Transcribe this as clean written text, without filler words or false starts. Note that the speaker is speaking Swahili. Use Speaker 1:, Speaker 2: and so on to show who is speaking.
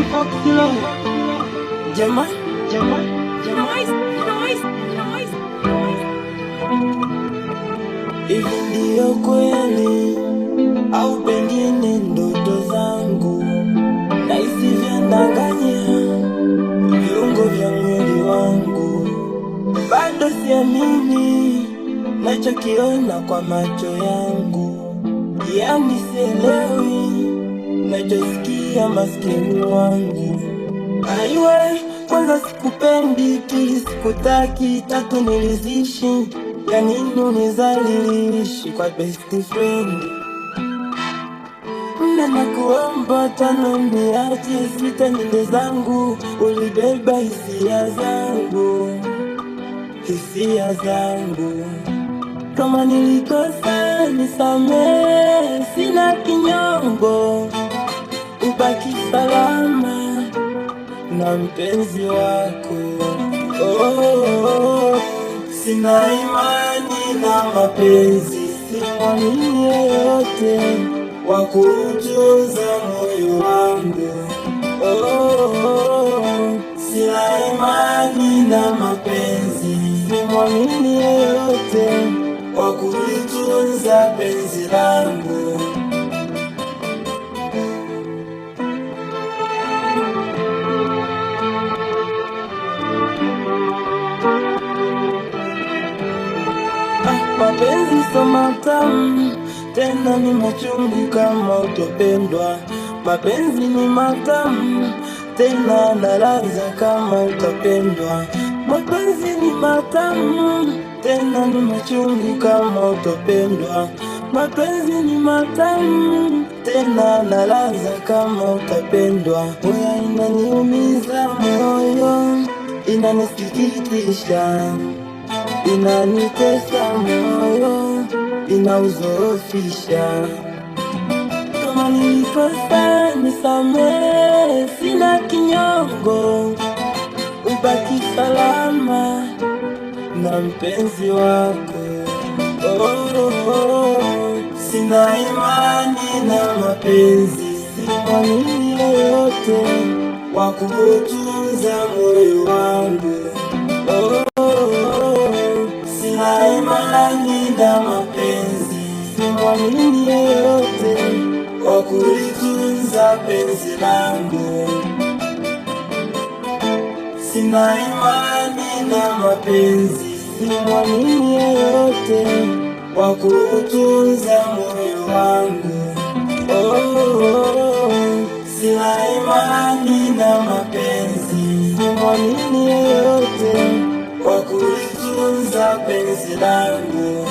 Speaker 1: Okilo, Jama, Jama,
Speaker 2: Noise, noise, noise, noise.
Speaker 1: hivi ndiyo kweli au pengine ndoto zangu na isivyandanganya viungo vya mwili wangu? Bado siamini nachokiona kwa macho yangu, yani sielewi nachosikia maskini wangu. Aiwe, kwanza sikupendi, pili sikutaki, tatu nilizishi, ya nini unizalilishi kwa best friend? Nne nakuomba, tano niache, sita nende zangu, ulibeba hisia zangu, hisia zangu. Kama nilikosa nisamehe, sina kinyongo, ubaki salama na mpenzi wako. Sina imani na mapenzi, simwamini yeyote wa kuutunza moyo wangu. Sina imani na mapenzi, simwamini yeyote wa kulitunza penzi langu. Mapenzi so matamu, tena ni machungu kama utopendwa. Mapenzi ni matamu, tena nalaza kama utopendwa. Mapenzi ni matamu, tena ni machungu kama utopendwa. Mapenzi ni matamu, tena nalaza kama utapendwa. Moyo inaniumiza, moyo inanisikitisha, inanitesa moyo, inauzofisha. Kama nilikosa nisamehe, sina kinyongo, ubaki salama na mpenzi wako. Sina imani na mapenzi, simwamini yeyote wa kuutunza moyo wangu. Sina imani na mapenzi, simwamini yeyote wa kulitunza penzi langu. Sina imani na mapenzi, simwamini yeyote wa kuutunza moyo wangu. Sina imani na mapenzi, simwamini yeyote wa kulitunza penzi langu.